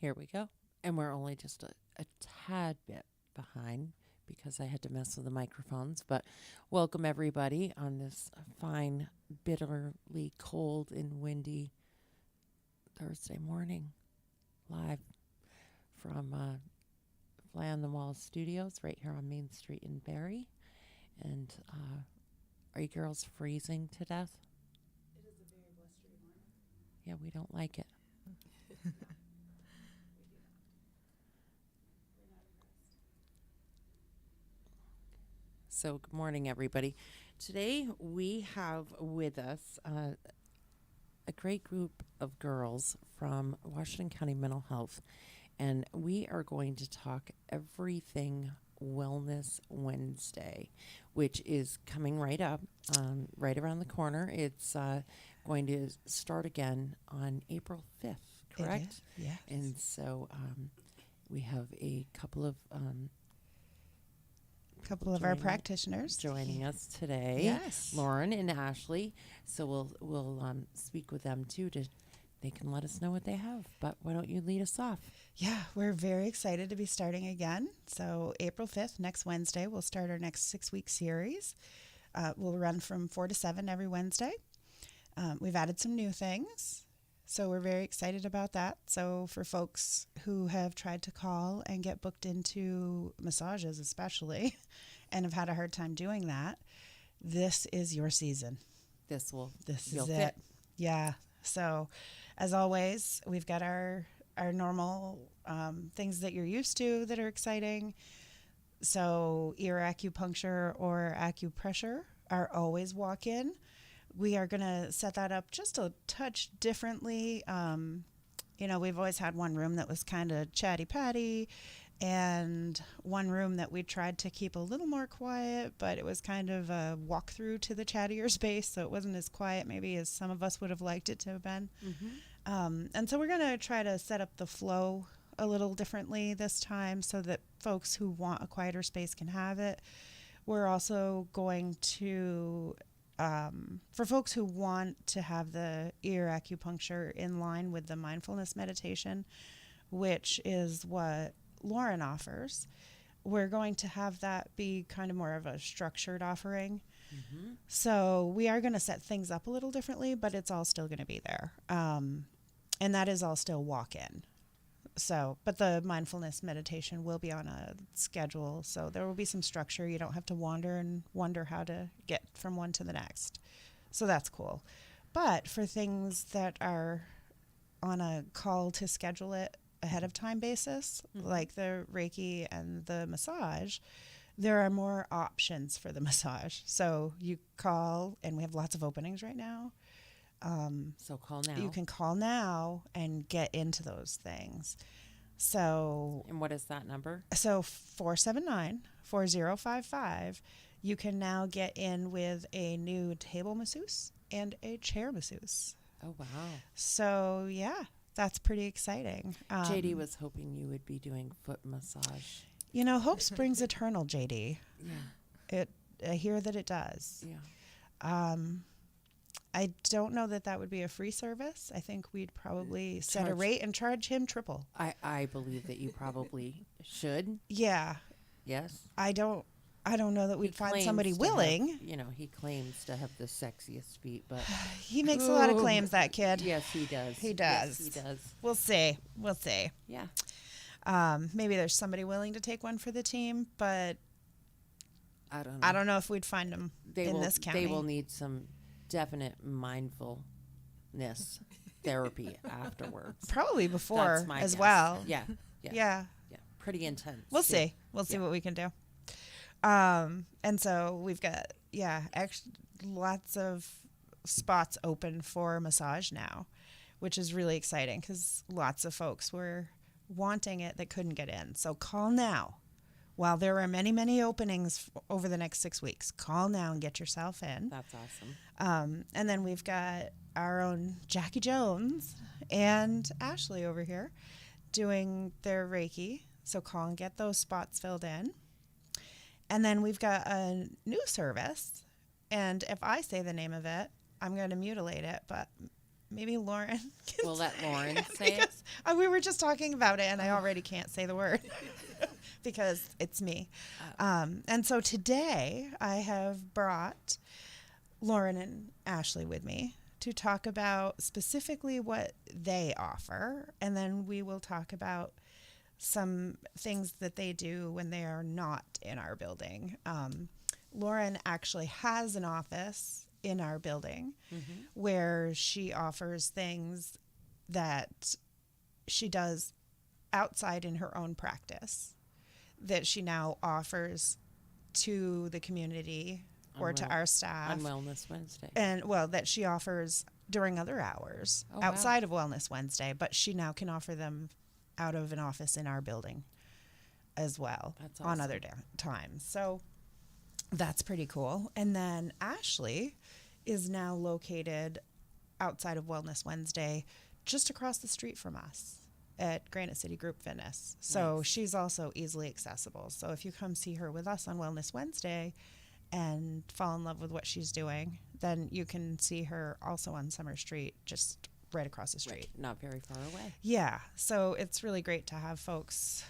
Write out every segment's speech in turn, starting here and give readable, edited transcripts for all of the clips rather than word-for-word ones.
Here we go. And we're only just a tad bit behind because I had to mess with the microphones. But welcome, everybody, on this fine, bitterly cold and windy Thursday morning, live from Fly on the Wall Studios right here on Main Street in Barrie. And are you girls freezing to death? It is a very blustery morning. Yeah, we don't like it. We do not. We're not impressed. So, good morning, everybody. Today we have with us a great group of girls from Washington County Mental Health, and we are going to talk everything Wellness Wednesday, which is coming right up, right around the corner. It's going to start again on April 5th, correct? Yes. And so we have a couple of Couple of our joining- practitioners joining us today. Yes. Lauren and Ashley. So we'll speak with them too. They can let us know what they have. But why don't you lead us off? Yeah, we're very excited to be starting again. So April 5th, next Wednesday, we'll start our next 6-week series. We'll run from 4 to 7 every Wednesday. We've added some new things, so we're very excited about that. So for folks who have tried to call and get booked into massages especially and have had a hard time doing that, this is your season. This This is it. Yeah. So, as always, we've got our normal things that you're used to that are exciting. So, ear acupuncture or acupressure are always walk-in. We are going to set that up just a touch differently. We've always had one room that was kind of chatty-patty and one room that we tried to keep a little more quiet, but it was kind of a walkthrough to the chattier space, so it wasn't as quiet maybe as some of us would have liked it to have been. And so we're going to try to set up the flow a little differently this time so that folks who want a quieter space can have it. We're also going to, for folks who want to have the ear acupuncture in line with the mindfulness meditation, which is what Lauren offers, we're going to have that be kind of more of a structured offering. So we are going to set things up a little differently, but it's all still going to be there. And that is all still walk-in. So, but the mindfulness meditation will be on a schedule, so there will be some structure. You don't have to wander and wonder how to get from one to the next. So that's cool. But for things that are on a call to schedule it ahead of time basis, like the Reiki and the massage, there are more options for the massage. So you call, and we have lots of openings right now. So call now. You can call now and get into those things. So And what is that number? 479-4055, you can now get in with a new table masseuse and a chair masseuse. Oh, wow. So, yeah, that's pretty exciting. JD was hoping you would be doing foot massage. Hope springs eternal, JD. Yeah. I hear that it does. Yeah. I don't know that would be a free service. I think we'd probably set a Charge- rate and charge him triple. I believe that you probably should. Yeah. Yes. I don't know that we'd find Claims somebody to willing. have- he claims to have the sexiest feet, but He makes a lot of Ooh. claims, that kid. yes, he does. He Yes, does. he does. We'll see. We'll see. Yeah. Maybe there's somebody willing to take one for the team, but I don't know. I don't know if we'd find them in this county. They will need some definite mindfulness therapy afterwards. Probably That's before my as guess. well. Yeah. Yeah. Yeah. Yeah. Pretty intense. We'll too. see. We'll see Yeah. what we can do. And so we've got, actually lots of spots open for massage now, which is really exciting because lots of folks were wanting it that couldn't get in. So call now. While there are many, many openings over the next 6 weeks, call now and get yourself in. That's awesome. And then we've got our own Jackie Jones and Ashley over here doing their Reiki. So call and get those spots filled in. And then we've got a new service. And if I say the name of it, I'm going to mutilate it. But maybe Lauren. We'll let Lauren say it. Because we were just talking about it, and I already can't say the word because it's me. And so today I have brought Lauren and Ashley with me to talk about specifically what they offer, and then we will talk about some things that they do when they are not in our building. Lauren actually has an office in our building where she offers things that she does outside in her own practice that she now offers to the community or to our staff On Wellness Wednesday. and that she offers during other hours Oh, wow. outside of Wellness Wednesday, but she now can offer them out of an office in our building as well. That's on awesome. other times. So that's pretty cool. And then Ashley is now located outside of Wellness Wednesday, just across the street from us at Granite City Group Fitness. So Nice. she's also easily accessible. So if you come see her with us on Wellness Wednesday and fall in love with what she's doing, then you can see her also on Summer Street, just right across the street. Right, not very far away. Yeah, so it's really great to have folks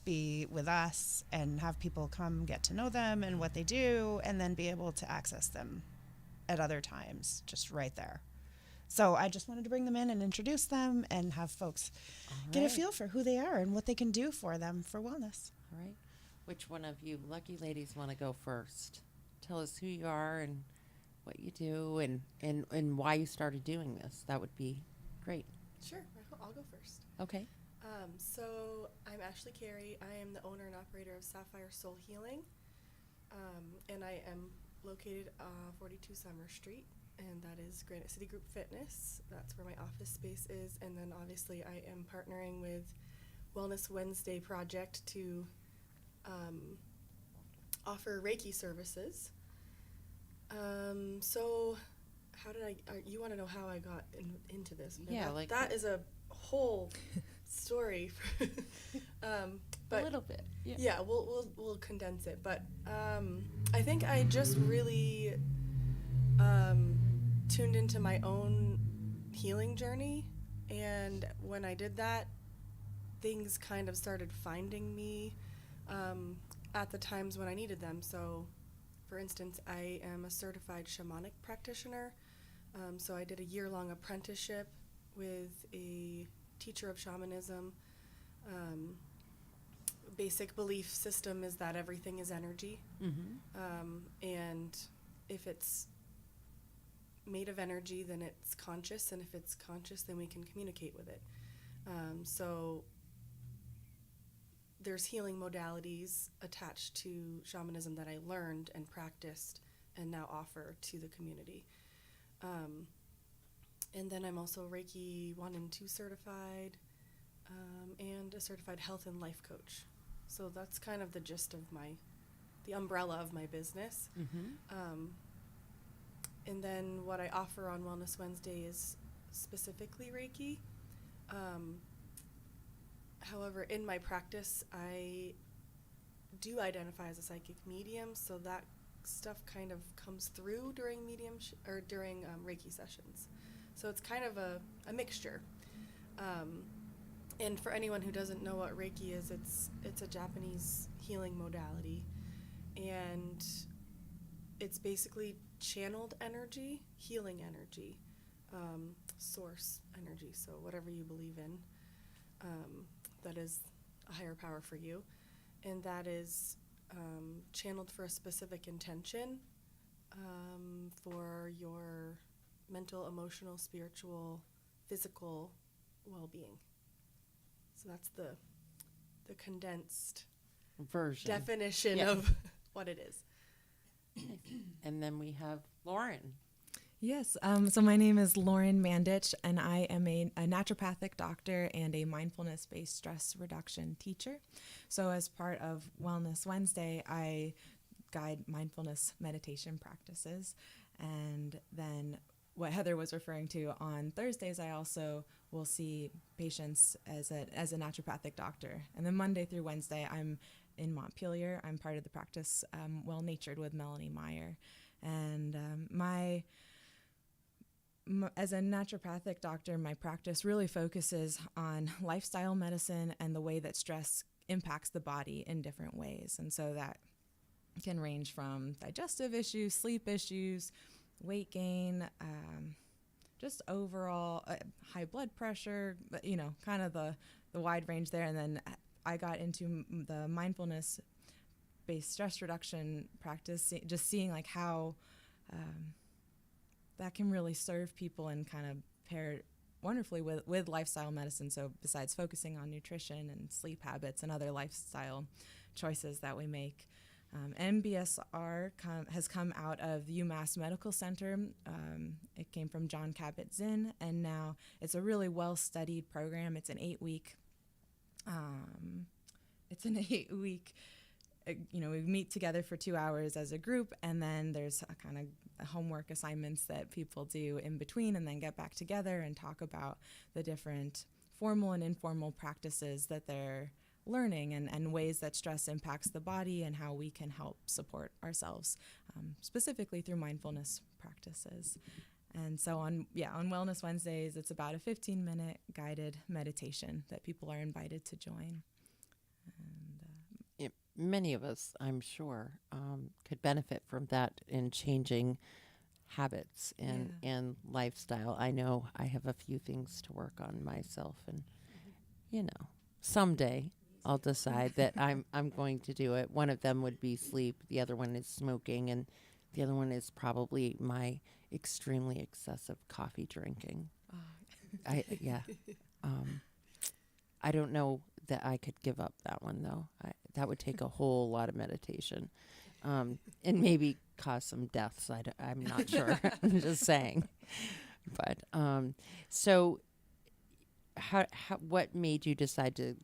be with us and have people come get to know them and what they do, and then be able to access them at other times, just right there. So I just wanted to bring them in and introduce them and have folks get a right. feel for who they are and what they can do for them for wellness. All right. Which one of you lucky ladies want to go first? Tell us who you are and what you do and why you started doing this. That would be great. Sure, I'll go first. Okay. So I'm Ashley Carey. I am the owner and operator of Sapphire Soul Healing, and I am located 42 Summer Street, and that is Granite City Group Fitness. That's where my office space is, and then obviously I am partnering with Wellness Wednesday Project to offer Reiki services. So how did you want to know how I got into this? Yeah, like that is a whole story. But a little bit. Yeah. yeah, we'll condense it. But I think I just really tuned into my own healing journey, and when I did that, things kind of started finding me at the times when I needed them. So, for instance, I am a certified shamanic practitioner. So I did a year-long apprenticeship with a teacher of shamanism. Basic belief system is that everything is energy. And if it's made of energy, then it's conscious, and if it's conscious, then we can communicate with it. So there's healing modalities attached to shamanism that I learned and practiced and now offer to the community. And then I'm also Reiki 1 and 2 certified, and a certified health and life coach. So that's kind of the gist of the umbrella of my business. And then what I offer on Wellness Wednesday is specifically Reiki. However, in my practice, I do identify as a psychic medium, so that stuff kind of comes through during during Reiki sessions. So it's kind of a mixture. And for anyone who doesn't know what Reiki is, it's a Japanese healing modality, and it's basically channeled energy, healing energy, source energy. So whatever you believe in, that is a higher power for you, and that is channeled for a specific intention, for your mental, emotional, spiritual, physical well-being. So that's the condensed Version. definition Yeah. of what it is. And then we have Lauren. Yes. So my name is Lauren Mandich, and I am a naturopathic doctor and a mindfulness-based stress reduction teacher. So as part of Wellness Wednesday, I guide mindfulness meditation practices. And then what Heather was referring to on Thursdays, I also will see patients as a naturopathic doctor. And then Monday through Wednesday, I'm in Montpelier. I'm part of the practice Well Natured with Melanie Meyer. And my as a naturopathic doctor, my practice really focuses on lifestyle medicine and the way that stress impacts the body in different ways. And so that can range from digestive issues, sleep issues, weight gain, just overall high blood pressure, kind of the wide range there. And then I got into the mindfulness-based stress reduction practice, just seeing like how that can really serve people and kind of pair wonderfully with lifestyle medicine. So besides focusing on nutrition and sleep habits and other lifestyle choices that we make, MBSR has come out of the UMass Medical Center. It came from John Kabat-Zinn, and now it's a really well-studied program. It's an 8-week. We meet together for 2 hours as a group, and then there's a kind of homework assignments that people do in between, and then get back together and talk about the different formal and informal practices that they're learning and ways that stress impacts the body and how we can help support ourselves, specifically through mindfulness practices. And so on Wellness Wednesdays, it's about a 15-minute guided meditation that people are invited to join. And, many of us, I'm sure, could benefit from that in changing habits and lifestyle. I know I have a few things to work on myself, and someday I'll decide that I'm going to do it. One of them would be sleep. The other one is smoking, and the other one is probably my extremely excessive coffee drinking. I don't know that I could give up that one, though. That would take a whole lot of meditation, and maybe cause some deaths. I'm not sure. I'm just saying. But so, what made you decide to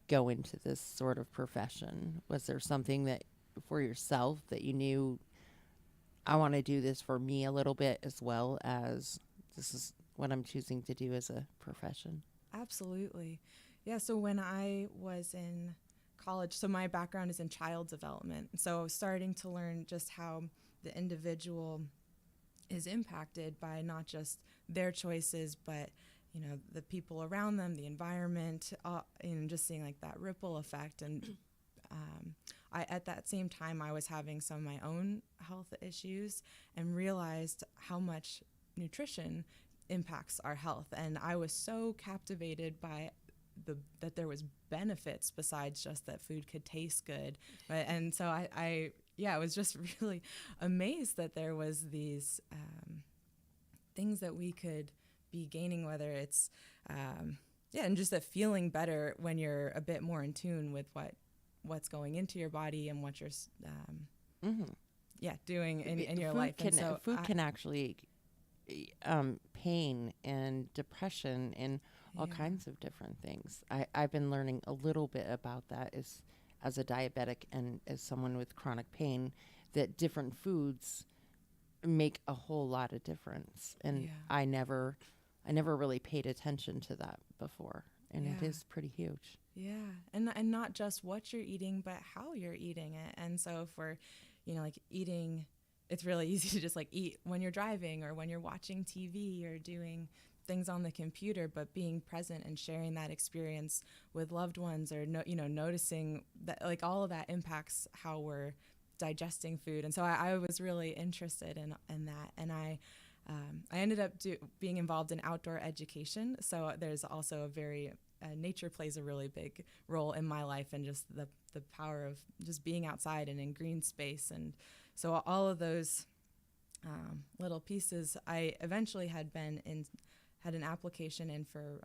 go into this sort of profession? Was there something that for yourself that you knew, I want to do this for me a little bit as well as this is what I'm choosing to do as a profession? Absolutely. Yeah, so when I was in college, so my background is in child development. So I was starting to learn just how the individual is impacted by not just their choices, but the people around them, the environment, just seeing like that ripple effect. And at that same time, I was having some of my own health issues and realized how much nutrition impacts our health. And I was so captivated by that there was benefits besides just that food could taste good. And so I was just really amazed that there was these things that we could be gaining, whether it's and just that feeling better when you're a bit more in tune with what's going into your body and what you're doing in your life. And so food can actually pain and depression and all kinds of different things. I've been learning a little bit about that as a diabetic and as someone with chronic pain, that different foods make a whole lot of difference. And I never really paid attention to that before. And it is pretty huge. Yeah. And not just what you're eating, but how you're eating it. And so for, like eating, it's really easy to just like eat when you're driving or when you're watching TV or doing things on the computer, but being present and sharing that experience with loved ones or, noticing that like all of that impacts how we're digesting food. And so I was really interested in that. And I ended up being involved in outdoor education. So there's also nature plays a really big role in my life, and just the power of just being outside and in green space. And so all of those little pieces, I eventually had an application in for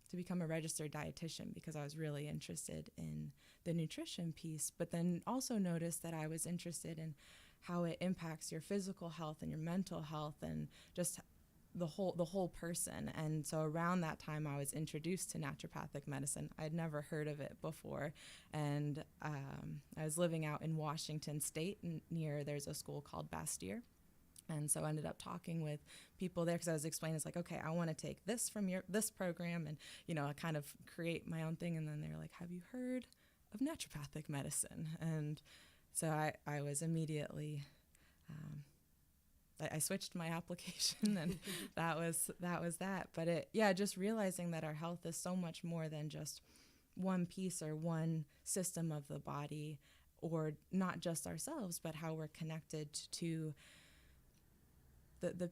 to become a registered dietitian because I was really interested in the nutrition piece, but then also noticed that I was interested in how it impacts your physical health and your mental health and just the whole person. And so around that time, I was introduced to naturopathic medicine. I'd never heard of it before. And I was living out in Washington State there's a school called Bastyr. And so I ended up talking with people there because I was explaining, it's like, okay, I want to take this from this program and, I kind of create my own thing. And then they're like, have you heard of naturopathic medicine? And so I was immediately I switched my application, and that was that. But just realizing that our health is so much more than just one piece or one system of the body, or not just ourselves, but how we're connected to the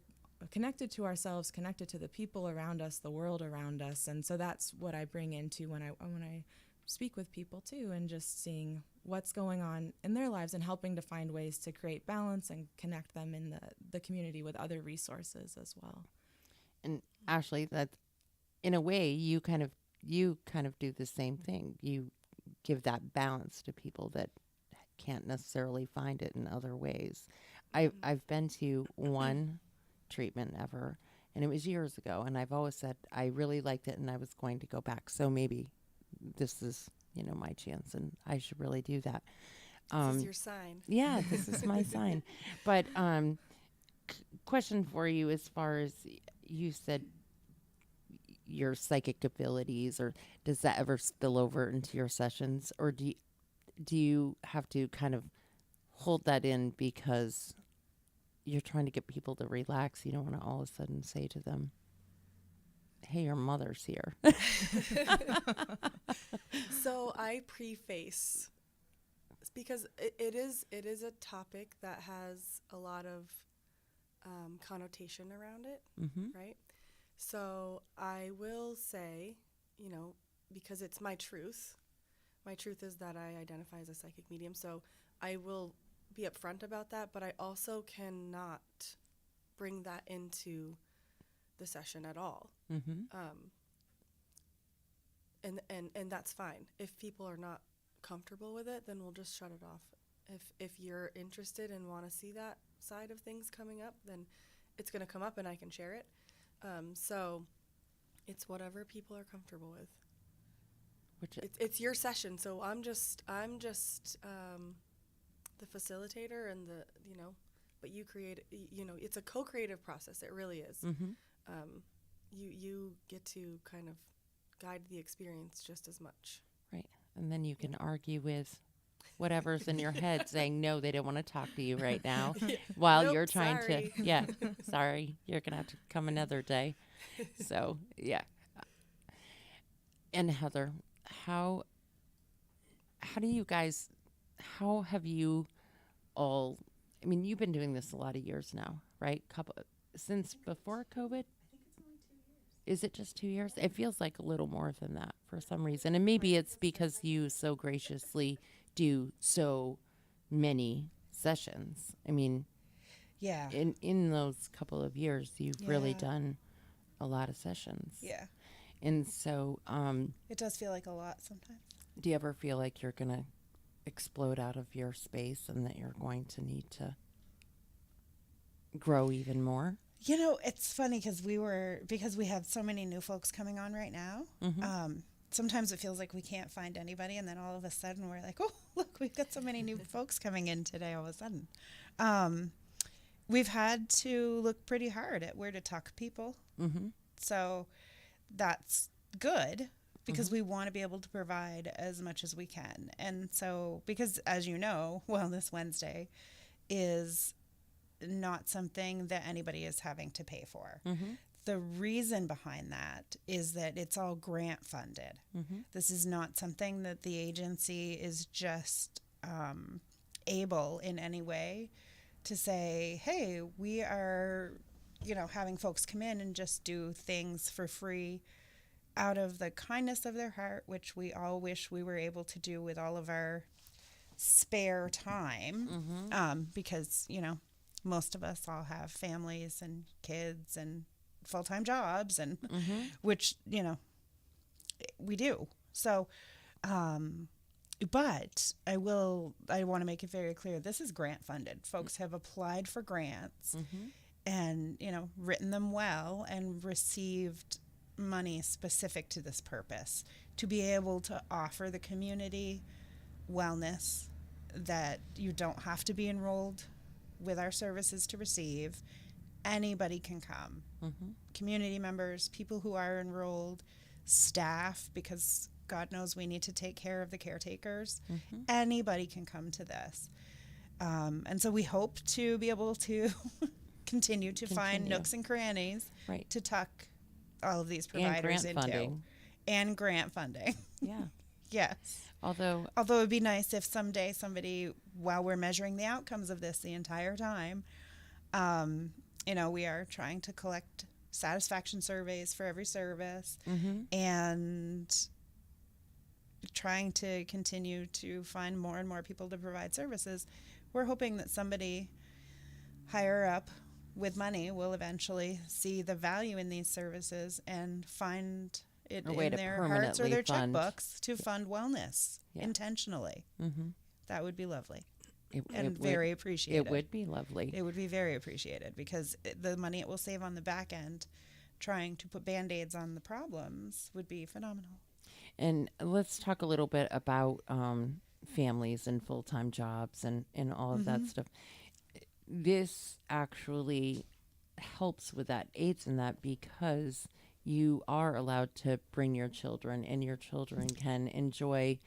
connected to ourselves, connected to the people around us, the world around us. And so that's what I bring into when I speak with people too, and just seeing what's going on in their lives and helping to find ways to create balance and connect them in the community with other resources as well. And Ashley, that in a way you kind of do the same thing. You give that balance to people that can't necessarily find it in other ways. I've been to one treatment ever, and it was years ago, and I've always said I really liked it and I was going to go back. So maybe this is, my chance, and I should really do that. This is your sign. Yeah, this is my sign. But question for you, as far as you said, your psychic abilities, or does that ever spill over into your sessions, or do you have to kind of hold that in because you're trying to get people to relax? You don't want to all of a sudden say to them, "Hey, your mother's here." So I preface, because it is a topic that has a lot of connotation around it, right? So I will say, because it's my truth. My truth is that I identify as a psychic medium, so I will be upfront about that, but I also cannot bring that into the session at all. And that's fine. If people are not comfortable with it, then we'll just shut it off. If you're interested and want to see that side of things coming up, then it's going to come up and I can share it. So it's whatever people are comfortable with. It's your session, so I'm just the facilitator and but you create, it's a co-creative process. It really is. You get to kind of guide the experience just as much. Right. And then you can argue with whatever's in your head saying, no, they don't want to talk to you right now, while Nope, you're trying sorry. sorry, you're going to have to come another day. So, yeah. And Heather, how do you guys, how have you all, you've been doing this a lot of years now, right? Since before COVID? Is it just 2 years? It feels like a little more than that for some reason. And maybe it's because you so graciously do so many sessions. Yeah. In those couple of years, you've really done a lot of sessions. Yeah. And so, It does feel like a lot sometimes. do you ever feel like you're going to explode out of your space and that you're going to need to grow even more? It's funny because we have so many new folks coming on right now. Sometimes it feels like we can't find anybody, and then all of a sudden we're like, oh, look, we've got so many new folks coming in today all of a sudden. We've had to look pretty hard at where to tuck people. So that's good, because we want to be able to provide as much as we can. And so, because as you know, Wellness Wednesday is not something that anybody is having to pay for. The reason behind that is that it's all grant funded. This is not something that the agency is just able in any way to say, hey, we are, having folks come in and just do things for free out of the kindness of their heart, which we all wish we were able to do with all of our spare time, because, most of us all have families and kids and full-time jobs, and which, we do. So, but I want to make it very clear, this is grant funded. Folks have applied for grants and, written them well and received money specific to this purpose, to be able to offer the community wellness that you don't have to be enrolled with our services to receive. Anybody can come. Community members, people who are enrolled, staff, because God knows we need to take care of the caretakers. Anybody can come to this. And so we hope to be able to continue to find Continue. nooks and crannies Right. to tuck all of these And providers grant into. funding. And grant funding. Yeah. Yes. Although, Although it would be nice if someday somebody, while we're measuring the outcomes of this the entire time, we are trying to collect satisfaction surveys for every service and trying to continue to find more and more people to provide services. We're hoping that somebody higher up with money will eventually see the value in these services and find it A way in to their hearts or permanently their fund. checkbooks to fund wellness intentionally. That would be lovely and very appreciated. it would be lovely. It would be very appreciated because the money it will save on the back end trying to put Band-Aids on the problems would be phenomenal. And let's talk a little bit about families and full-time jobs and all of that stuff. This actually helps with that, aids in that, because you are allowed to bring your children, and your children can enjoy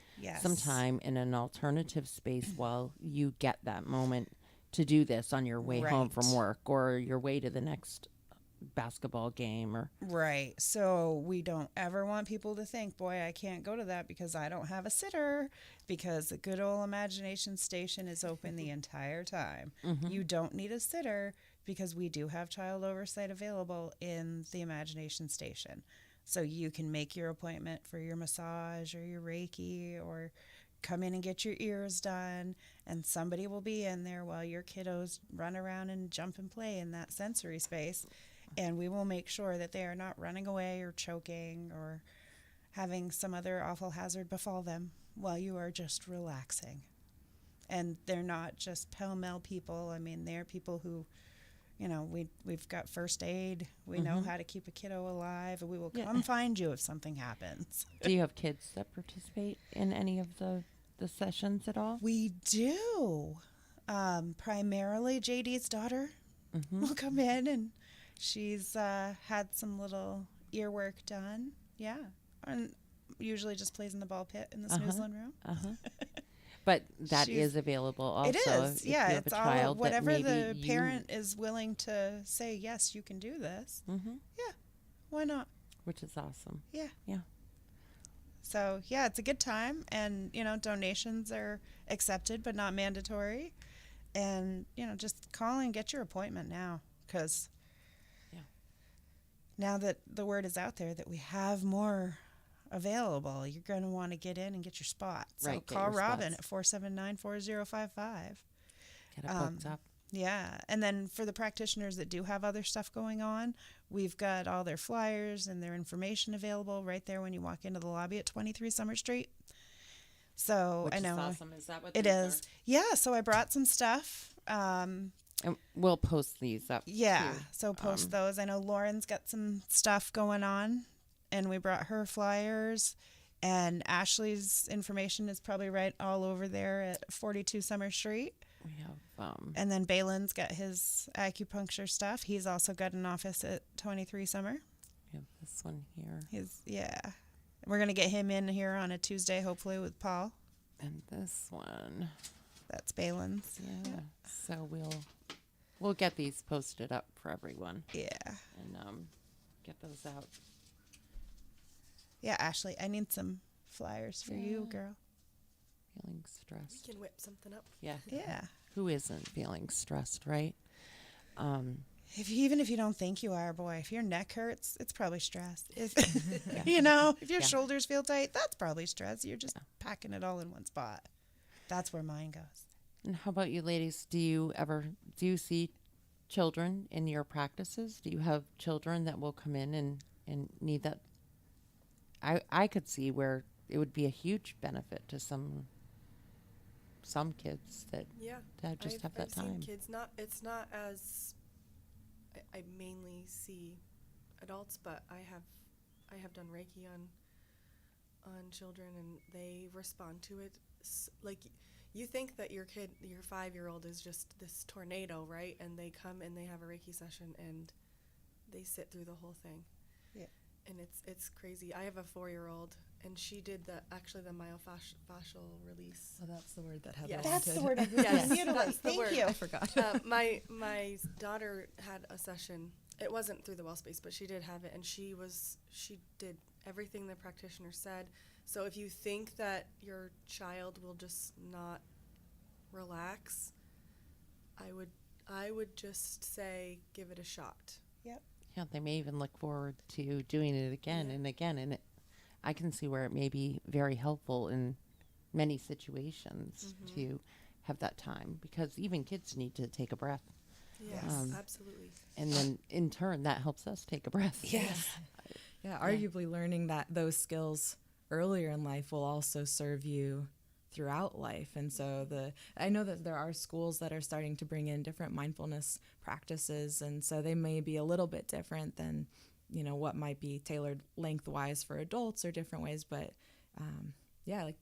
some time in an alternative space while you get that moment to do this on your way home from Right. work or your way to the next basketball game. Or Right. So we don't ever want people to think, boy, I can't go to that because I don't have a sitter, because the good old Imagination Station is open the entire time. You don't need a sitter because we do have child oversight available in the Imagination Station. So you can make your appointment for your massage or your Reiki or come in and get your ears done, and somebody will be in there while your kiddos run around and jump and play in that sensory space. And we will make sure that they are not running away or choking or having some other awful hazard befall them while you are just relaxing. And they're not just pell-mell people. I mean, they're people who, we've got first aid. We know how to keep a kiddo alive, and we will come find you if something happens. do you have kids that participate in any of the sessions at all? We do. Primarily JD's daughter will come in, and she's had some little ear work done. Yeah. And usually just plays in the ball pit in the snoozling room. But that She's- is available also. It is. if you Yeah. have It's a all child that whatever maybe the you- parent is willing to say, yes, you can do this. Yeah. Why not? which is awesome. Yeah. Yeah. So, yeah, it's a good time. And, donations are accepted but not mandatory. And, just call and get your appointment now, because now that the word is out there that we have more available, you're going to want to get in and get your spot. So Right, get call your Robin spots. at 479-4055. Get it booked up. Yeah. And then for the practitioners that do have other stuff going on, we've got all their flyers and their information available right there when you walk into the lobby at 23 Summer Street. So Which I know is awesome. Is that what it these is. Yeah. So I brought some stuff. And we'll post these up. Yeah. too. So post those. I know Lauren's got some stuff going on, and we brought her flyers. And Ashley's information is probably right all over there at 42 Summer Street. We have And then Balin's got his acupuncture stuff. He's also got an office at 23 Summer. this one here We're going to get him in here on a Tuesday, hopefully, with Paul. and this one. That's Balin's. Yeah. So we'll get these posted up for everyone Yeah. and get those out. Yeah, Ashley, I need some flyers for you, Yeah. girl. Feeling We stressed. can whip something up. Yeah. Yeah. Who isn't feeling stressed, right? Even if you don't think you are, boy, if your neck hurts, it's probably stress. If your Yeah. shoulders feel tight, that's probably stress. You're just packing it all in one spot. That's where mine goes. And how about you ladies? Do you see children in your practices? Do you have children that will come in and need that? I could see where it would be a huge benefit to some kids that Yeah. to just have that I've time. seen kids. It's not as I mainly see adults, but I have done Reiki on children, and they respond to it like you think that your 5-year-old is just this tornado, right? And they come and they have a Reiki session and they sit through the whole thing. Yeah. And it's crazy. I have a 4-year-old, and she did the myofascial release. Oh, that's the word that Heather Yes. That's wanted. the word I've been Yes, mutilate. that's the Thank word. you. I forgot. My daughter had a session. It wasn't through the well space, but she did have it, and she did everything the practitioner said. So if you think that your child will just not relax, I would just say give it a shot. Yep. Yeah, they may even look forward to doing it again Yeah. and again. And I can see where it may be very helpful in many situations to have that time, because even kids need to take a breath. Yes, Um, absolutely. And then in turn, that helps us take a breath. Yes. Yeah, arguably learning that those skills earlier in life will also serve you throughout life. And so I know that there are schools that are starting to bring in different mindfulness practices, and so they may be a little bit different than, what might be tailored lengthwise for adults or different ways. But like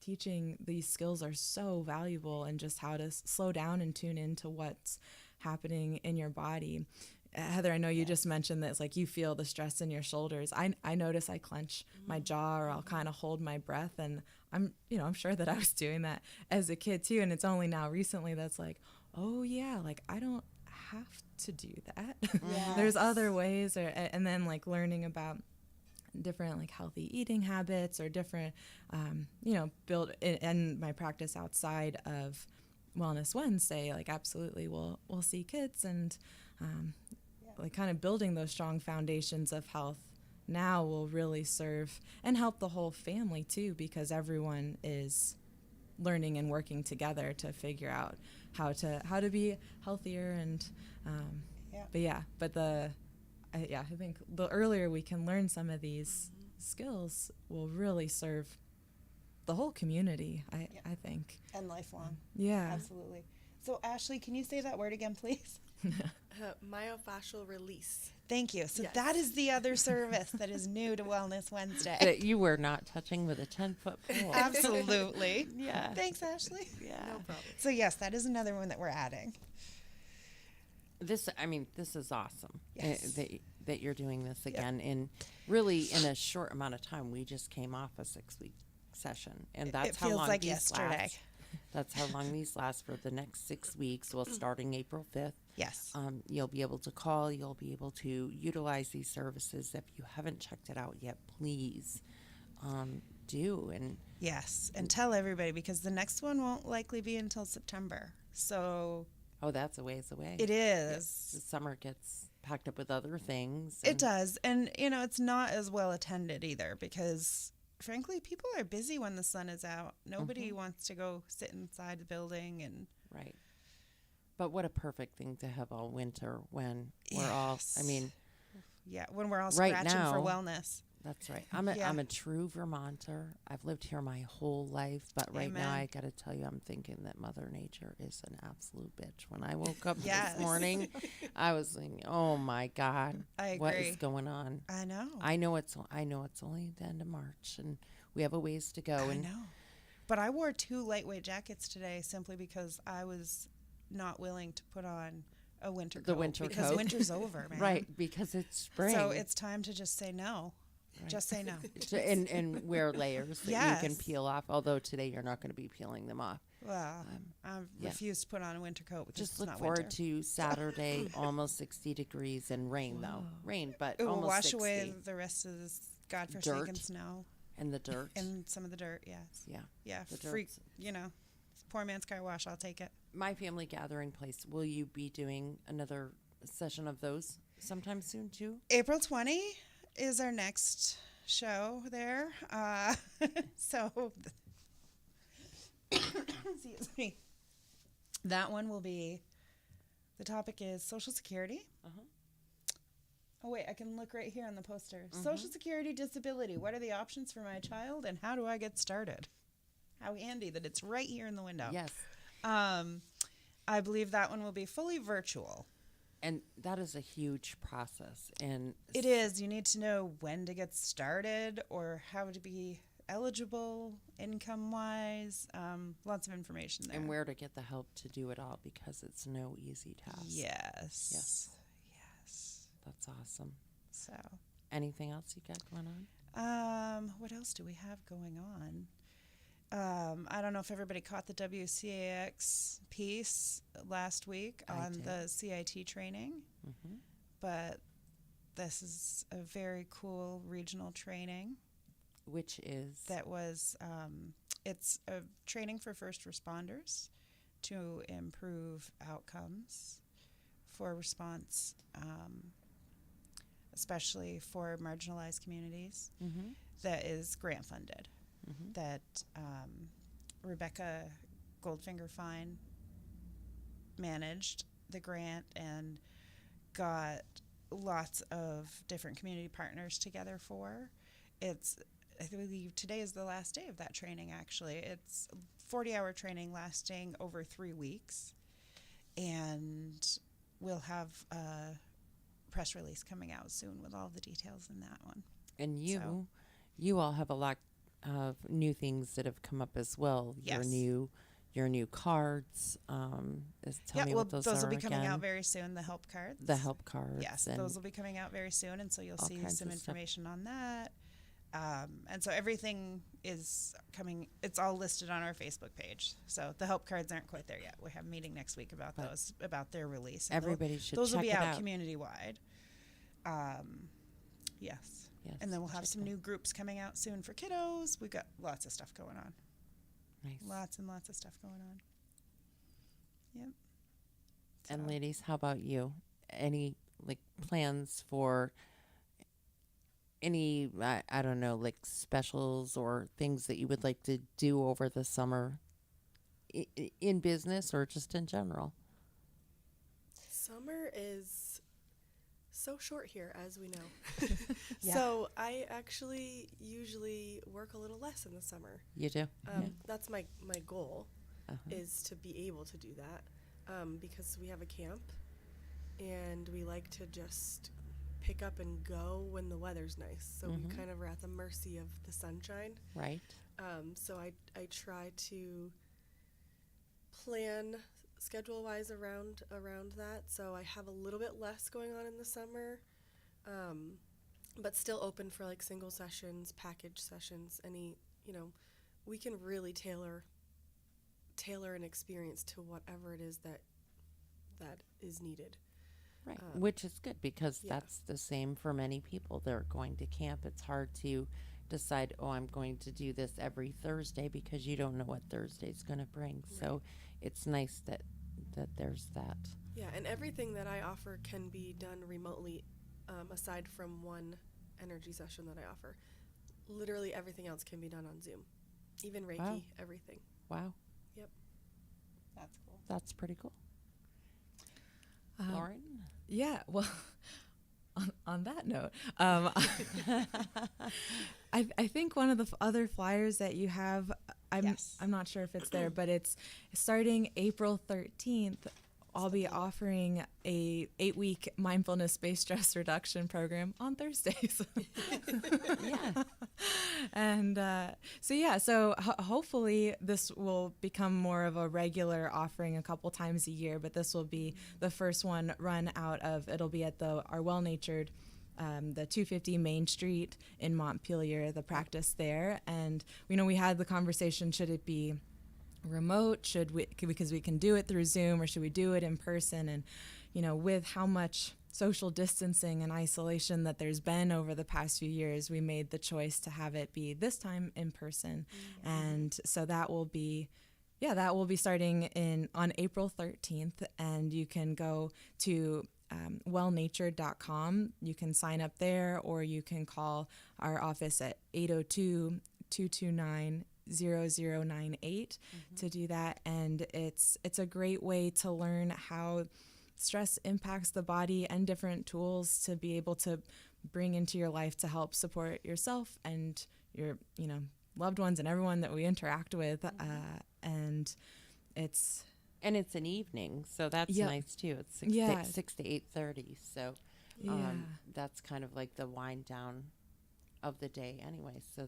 teaching these skills are so valuable, and just how to slow down and tune into what's happening in your body. Heather, I know you just mentioned that it's like you feel the stress in your shoulders. I notice I clench my jaw, or I'll kind of hold my breath, and I'm sure that I was doing that as a kid too. And it's only now recently that's like, oh yeah, like I don't have to do that. There's other ways, and then like learning about different like healthy eating habits, or different, build in my practice outside of Wellness Wednesday. Like absolutely, we'll see kids, and like kind of building those strong foundations of health now will really serve and help the whole family too, because everyone is learning and working together to figure out how to be healthier. And I think the earlier we can learn some of these skills will really serve the whole community, I think. And lifelong. Yeah. Absolutely. So, Ashley, can you say that word again, please? Myofascial release. Thank you. So Yes. that is the other service that is new to Wellness Wednesday. That you were not touching with a 10-foot pole. Absolutely. Yeah. Thanks, Ashley. Yeah. No problem. So yes, that is another one that we're adding. This is awesome. Yes. That you're doing this again. And really, in a short amount of time, we just came off a 6-week session. And that's It how feels long like these yesterday. last. That's how long these last for the next 6 weeks. Well, starting April 5th. Yes. You'll be able to call. You'll be able to utilize these services. If you haven't checked it out yet, please do. And Yes. And tell everybody, because the next one won't likely be until September. So that's a ways away. it is. The summer gets packed up with other things. It does. And, it's not as well attended either, because frankly, people are busy when the sun is out. Nobody wants to go sit inside the building and Right. But what a perfect thing to have all winter when we're all, when we're all Right scratching for now- wellness. that's right. I'm a true Vermonter. I've lived here my whole life, but right now Amen. I got to tell you, I'm thinking that Mother Nature is an absolute bitch. When I woke up Yes. this morning, I was thinking, "Oh my God, I what agree. is going on?" I know. I know it's only the end of March, and we have a ways to go. I And know. But I wore 2 lightweight jackets today simply because I was not willing to put on a winter coat. The winter because coat. winter's over, man. right, because it's spring. So it's time to just say no. Right. Just say no. and wear layers that you can Yes. peel off. Although today you're not going to be peeling them off. Well, I yeah. refuse to put on a winter coat because Just it's look not forward winter. to Saturday, almost 60 degrees and rain though. Rain, but It will almost wash 60. away the rest of this godforsaken Dirt. snow And the dirt. and some of the dirt. Yes. yeah. Yeah. The Freak. dirt's- Poor man's car wash. I'll take it. My family gathering place. Will you be doing another session of those sometime soon too? April 20 is our next show there. So, excuse me. That one will be, the topic is Social Security. Uh-huh. Oh, wait, I can look right here on the poster. Social Security disability. What are the options for my child and how do I get started? How handy that it's right here in the window. Yes. I believe that one will be fully virtual. And that is a huge process. And It is. You need to know when to get started or how to be eligible income-wise. Lots of information there. and where to get the help to do it all, because it's no easy task. Yes. Yes. Yes. That's awesome. So, Anything else you got going on? What else do we have going on? I don't know if everybody caught the WCAX piece last week I on did. the CIT training, Mm-hmm. but this is a very cool regional training Which is that was, it's a training for first responders to improve outcomes for response, especially for marginalized communities, mm-hmm. that is grant funded. Mm-hmm. That Rebecca Goldfinger Fine managed the grant and got lots of different community partners together for. I believe today is the last day of that training, actually. It's 40-hour training lasting over 3 weeks. And we'll have a press release coming out soon with all the details in that one. And you, So- you all have a lot of new things that have come up as well. Yes. Your new cards. Tell me what those will are be coming again. out very soon, the help cards. The help cards. Yes, and those will be coming out very soon, and so you'll all see kinds some of stuff. information on that. And so everything is coming. It's all listed on our Facebook page. So the help cards aren't quite there yet. We have a meeting next week about But those, about their release. And everybody should those will check be it out out. community wide. Yes. Yes, And then we'll have check some it new groups coming out soon for kiddos. We've got lots of stuff going on. out. Nice. Lots and lots of stuff going on. Yep. And So- ladies, how about you? Any plans for any I don't know, specials or things that you would like to do over the summer in business or just in general? Summer is so short here, as we know. Yeah. So I actually usually work a little less in the summer. You do? That's my goal, Uh-huh. is to be able to do that, because we have a camp and we like to just pick up and go when the weather's nice. So we kind of are at the mercy of the sunshine. Right. So I try to plan schedule-wise around that. So I have a little bit less going on in the summer, but still open for single sessions, package sessions. We can really tailor an experience to whatever it is that is needed. Right. Which is good because yeah. that's the same for many people. They're going to camp. It's hard to decide, oh, I'm going to do this every Thursday because you don't know what Thursday's going to bring. So it's nice that there's that. Yeah, and everything that I offer can be done remotely, aside from one energy session that I offer. Literally everything else can be done on Zoom. Even Reiki, Wow. everything. Wow. Yep. That's cool. That's pretty cool. Um, Lauren? Yeah, well, on that note, I think one of the other flyers that you have, Yes. I'm not sure if it's there, but it's starting April 13th. I'll be offering a 8-week mindfulness-based stress reduction program on Thursdays. Yeah. And so hopefully this will become more of a regular offering a couple times a year, but this will be the first one run out of, it'll be at our Well Natured, the 250 Main Street in Montpelier, the practice there. And, we had the conversation, should it be remote, because we can do it through Zoom, or should we do it in person? And, with how much social distancing and isolation that there's been over the past few years, we made the choice to have it be this time in person. And so that will be starting on April 13th, and you can go to wellnatured.com. You can sign up there, or you can call our office at 802-229-0098 to do that. And it's a great way to learn how stress impacts the body and different tools to be able to bring into your life to help support yourself and your loved ones and everyone that we interact with. And it's an evening, so that's Yeah. nice too. It's 6 to 8:30, so that's kind of like the wind down of the day anyway. So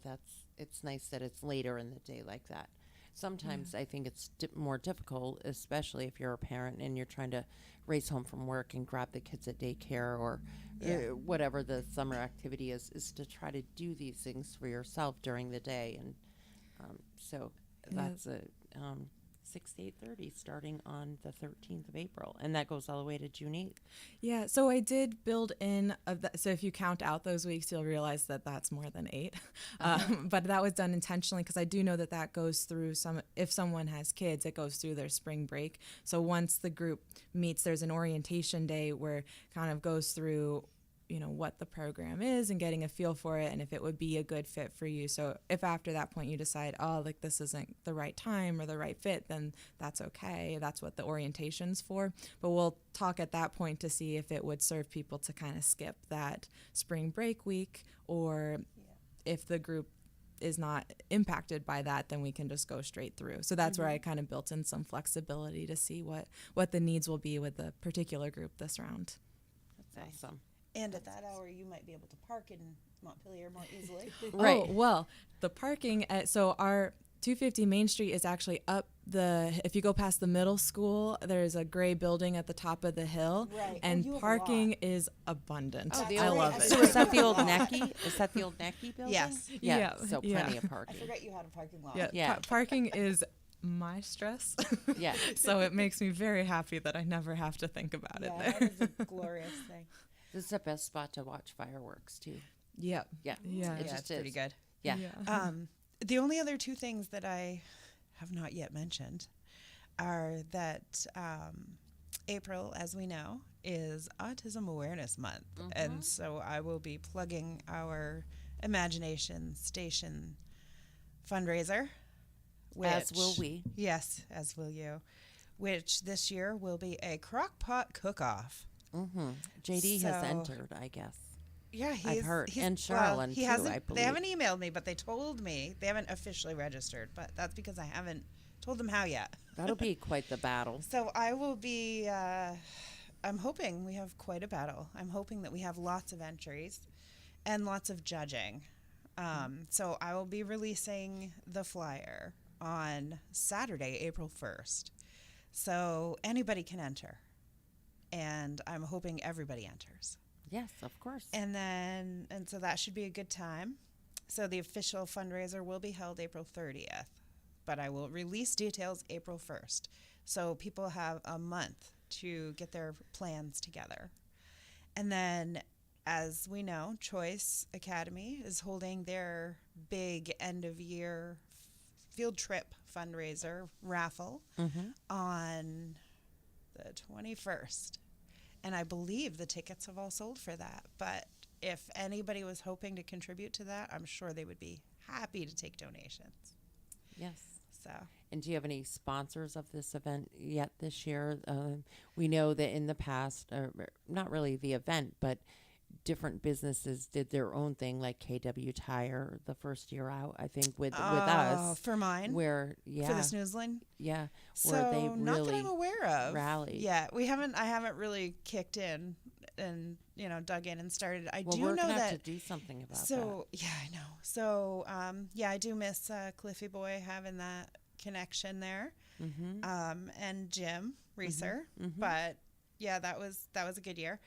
it's nice that it's later in the day like that. sometimes I think it's more difficult, especially if you're a parent and you're trying to race home from work and grab the kids at daycare or whatever the summer activity is to try to do these things for yourself during the day. And so that's a 6 to 8:30 starting on the 13th of April, and that goes all the way to June 8th. Yeah, so I did build in so if you count out those weeks, you'll realize that that's more than 8. But that was done intentionally because I do know that that goes through if someone has kids, it goes through their spring break. So once the group meets, there's an orientation day where it kind of goes through what the program is and getting a feel for it and if it would be a good fit for you. So if after that point you decide, like this isn't the right time or the right fit, then that's okay. That's what the orientation's for. But we'll talk at that point to see if it would serve people to kind of skip that spring break week, or if the group is not impacted by that, then we can just go straight through. So that's where I kind of built in some flexibility to see what the needs will be with the particular group this round. That's awesome. And at that hour, you might be able to park in Montpelier more easily. Right. Oh, well, the parking so our 250 Main Street is actually up if you go past the middle school, there's a gray building at the top of the hill. Right. And you have a parking lot. is abundant. Oh, I love great. it. So is that the old Necky? Is that the old Necky building? Yes. Yeah. Yeah, So yeah. plenty of I parking. forgot you had a parking lot. Yeah, Yeah. parking is my stress. Yeah. So it makes me very happy that I never have to think about it Yeah, there. that is a glorious thing. This is the best spot to watch fireworks too. Yep. Yeah. Yeah. It Yeah, just it's pretty is. good. Yeah. The only other two things that I have not yet mentioned are that April, as we know, is Autism Awareness Month. And so I will be plugging our Imagination Station fundraiser. As will we. Yes, as will you. Which this year will be a crock pot cook-off. JD has So- entered, I guess. Yeah, I've heard. he's- And Sherilyn, he too, hasn't, I They believe. haven't emailed me, but they told me. They haven't officially registered, but that's because I haven't told them how yet. That'll be quite the battle. So I will be, I'm hoping we have quite a battle. I'm hoping that we have lots of entries and lots of judging. So I will be releasing the flyer on Saturday, April 1st. So anybody can enter. And I'm hoping everybody enters. Yes, of course. And so that should be a good time. So the official fundraiser will be held April 30th, but I will release details April 1st. So people have a month to get their plans together. And then, as we know, Choice Academy is holding their big end of year field trip fundraiser raffle on the 21st. And I believe the tickets have all sold for that. But if anybody was hoping to contribute to that, I'm sure they would be happy to take donations. Yes. So, And do you have any sponsors of this event yet this year? We know that in the past, not really the event, but different businesses did their own thing, like KW Tire the first year out, I think, with us. for mine, Where, for this newsline. yeah, So, where they not that really I'm aware of. rallied. Yeah, I haven't really kicked in and, dug in and started. I Well, do we're know gonna that. have to do something about So, yeah, I know. So, I do miss Cliffy Boy having that connection there. And Jim Reeser. But yeah, that was a good year.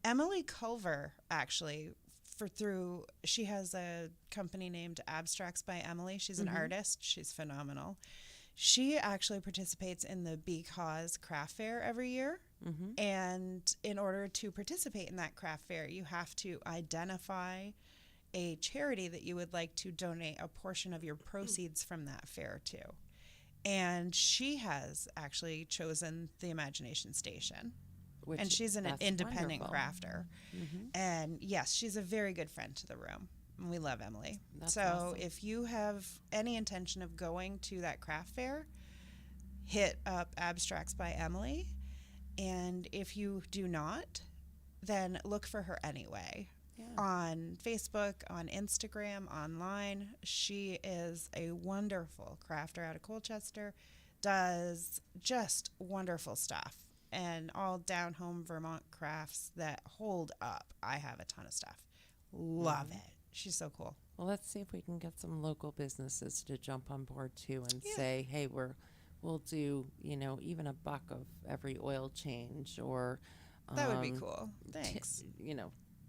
Emily Culver, actually, she has a company named Abstracts by Emily. She's an artist. She's phenomenal. She actually participates in the Because Craft Fair every year. And in order to participate in that craft fair, you have to identify a charity that you would like to donate a portion of your proceeds from that fair to. And she has actually chosen the Imagination Station. Which And she's an that's independent wonderful. crafter. And yes, she's a very good friend to the room. And we love Emily. That's so awesome. if you have any intention of going to that craft fair, hit up Abstracts by Emily. And if you do not, then look for her anyway. On Facebook, on Instagram, online. She is a wonderful crafter out of Colchester, does just wonderful stuff, and all down home Vermont crafts that hold up. I have a ton of stuff. Love it. She's so cool. Well, let's see if we can get some local businesses to jump on board too and Yeah. say, hey, we'll do, even a buck of every oil change, or That would be um, cool. ti- Thanks.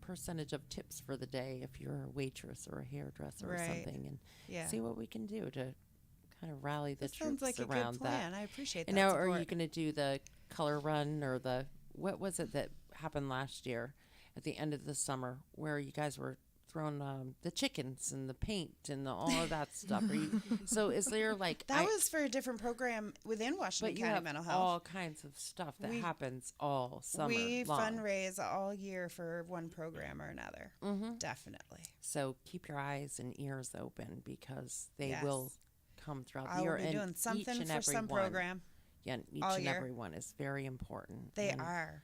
percentage of tips for the day if you're a waitress or a hairdresser or Right. something, and Yeah. see what we can do to kind of rally the That sounds troops like a around good that. plan. I appreciate And that. now, support. are you going to do the color run, or what was it that happened last year at the end of the summer where you guys were throwing the chickens and the paint and all of that stuff? So is there like That was for a different program within Washington but you County have Mental Health. all kinds of stuff that We- happens all summer We long. fundraise all year for one program or another. Mm-hmm. Definitely. So keep your eyes and ears open, because they Yes. will come throughout the I year. will be and doing each something and for every some one, program. Yeah, and each all and year. every one is very important. They and, are.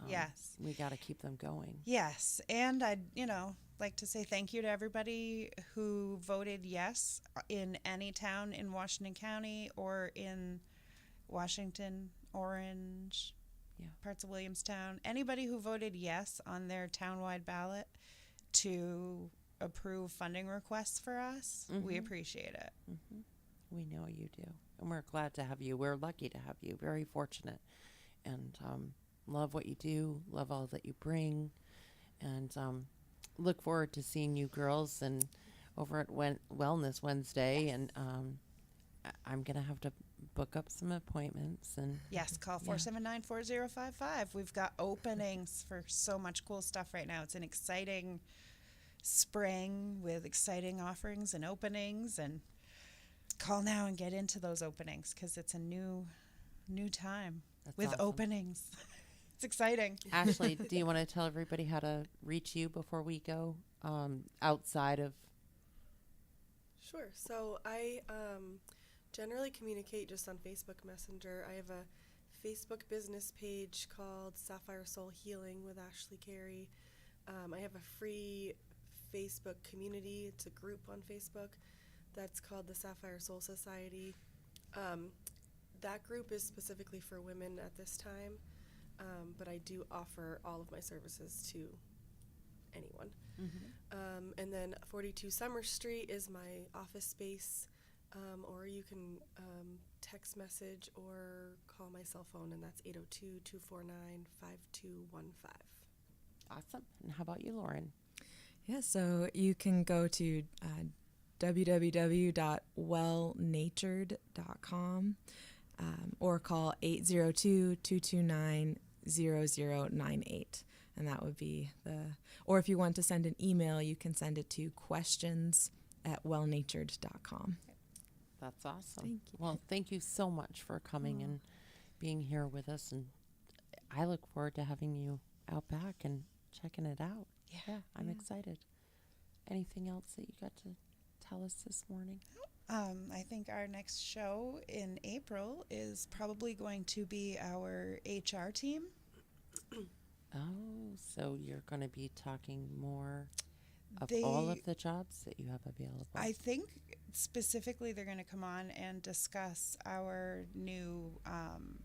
Yes. We got to keep them going. Yes. And I'd, like to say thank you to everybody who voted yes in any town in Washington County or in Washington, Orange, Yeah. parts of Williamstown. Anybody who voted yes on their townwide ballot to approve funding requests for us, we Mhm. appreciate it. Hmm. We know you do, and we're glad to have you. We're lucky to have you. Very fortunate, and love what you do. Love all that you bring, and look forward to seeing you girls and over at Wellness Wednesday. And I'm gonna have to book up some appointments. And Yes, call Yeah. 479-4055. We've got openings for so much cool stuff right now. It's an exciting spring with exciting offerings and openings, and call now and get into those openings because it's a new time that's with awesome. openings. It's exciting. Ashley, do you want to tell everybody how to reach you before we go outside of? Sure. So I generally communicate just on Facebook Messenger. I have a Facebook business page called Sapphire Soul Healing with Ashley Carey. I have a free Facebook community. It's a group on Facebook that's called the Sapphire Soul Society. That group is specifically for women at this time, but I do offer all of my services to anyone. And then 42 Summer Street is my office space, or you can text message or call my cell phone, and that's 802-249-5215. Awesome. And how about you, Lauren? Yeah, so you can go to www.wellnatured.com or call 802-229-0098. And that would be or if you want to send an email, you can send it to questions@wellnatured.com. That's awesome. Thank you. Well, thank you so much for coming and being here with us. And I look forward to having you out back and checking it out. Yeah. I'm Yeah. excited. Anything else that you got to tell us this morning? I think our next show in April is probably going to be our HR team. Oh, so you're going to be talking more of They- all of the jobs that you have available. I think specifically they're going to come on and discuss our new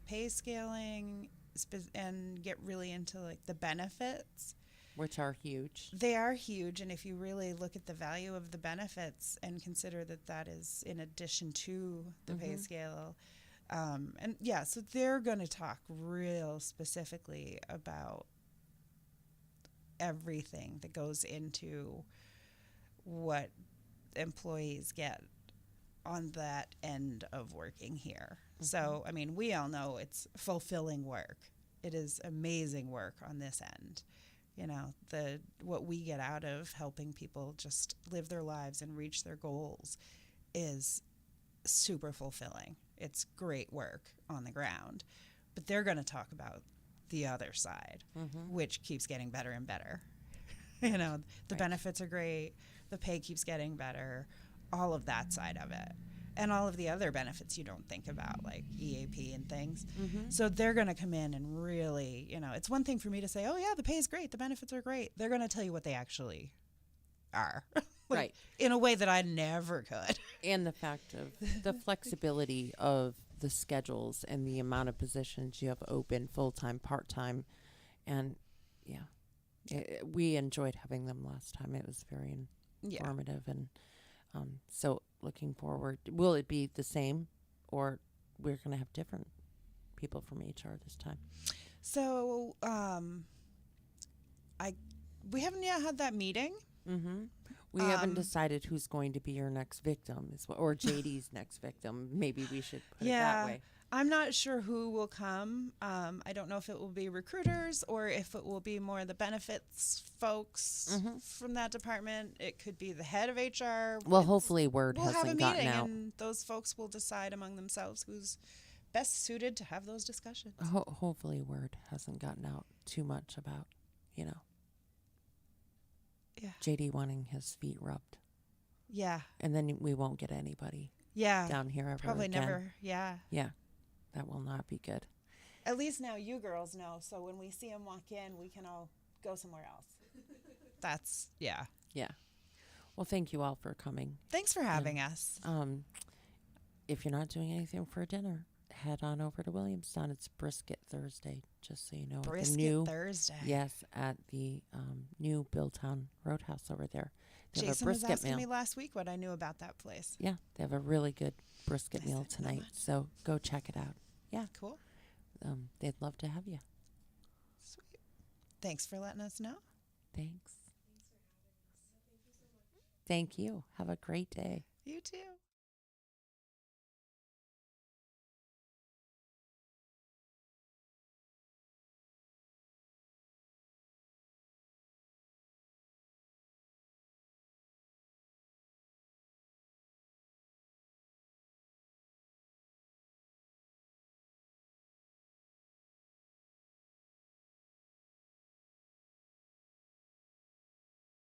pay scaling and get really into like the benefits. which are huge. They are huge, and if you really look at the value of the benefits and consider that that is in addition to the pay Mhm. scale, and yeah, so they're going to talk real specifically about everything that goes into what employees get on that end of working here. So, I mean, we all know it's fulfilling work. It is amazing work on this end. You know, what we get out of helping people just live their lives and reach their goals is super fulfilling. It's great work on the ground. But they're going to talk about the other side, Mm-hmm. which keeps getting better and better. You know, the Right. benefits are great, the pay keeps getting better, all of that side of it. And all of the other benefits you don't think about, like EAP and things. Mm-hmm. So they're going to come in and really, you know, it's one thing for me to say, oh, yeah, the pay is great, the benefits are great. They're going to tell you what they actually are. Right. In a way that I never could. And the fact of the flexibility of the schedules and the amount of positions you have open, full-time, part-time. And yeah, we enjoyed having them last time. It was very Yeah. informative, and so looking forward. Will it be the same, or we're going to have different people from HR this time? So, we haven't yet had that meeting. Mm-hmm. We haven't Um, decided who's going to be your next victim, or JD's next victim. Maybe we should put it Yeah. that way. I'm not sure who will come. I don't know if it will be recruiters or if it will be more the benefits folks Mhm. from that department. It could be the head of HR. Well, It's- hopefully word we'll have a hasn't gotten meeting, out. and those folks will decide among themselves who's best suited to have those discussions. Hopefully word hasn't gotten out too much about, Yeah. JD wanting his feet rubbed. Yeah. And then we won't get anybody Yeah. down here ever Probably again. never. Yeah. Yeah, that will not be good. At least now you girls know. So when we see them walk in, we can all go somewhere else. That's, yeah. Yeah. Well, thank you all for coming. Thanks for having us. If you're not doing anything for dinner, head on over to Williamstown. It's Brisket Thursday, just so you know. At the Brisket new, Thursday. Yes, at the new Billtown Roadhouse over there. They have a Jason was brisket asking meal. me last week what I knew about that place. Yeah, they have a really good brisket I meal said, "How tonight. much?" So go check it out. Yeah, Cool. they'd love to have you. Sweet. Thanks for letting us know. Thanks. Thank you. Have a great day. You too.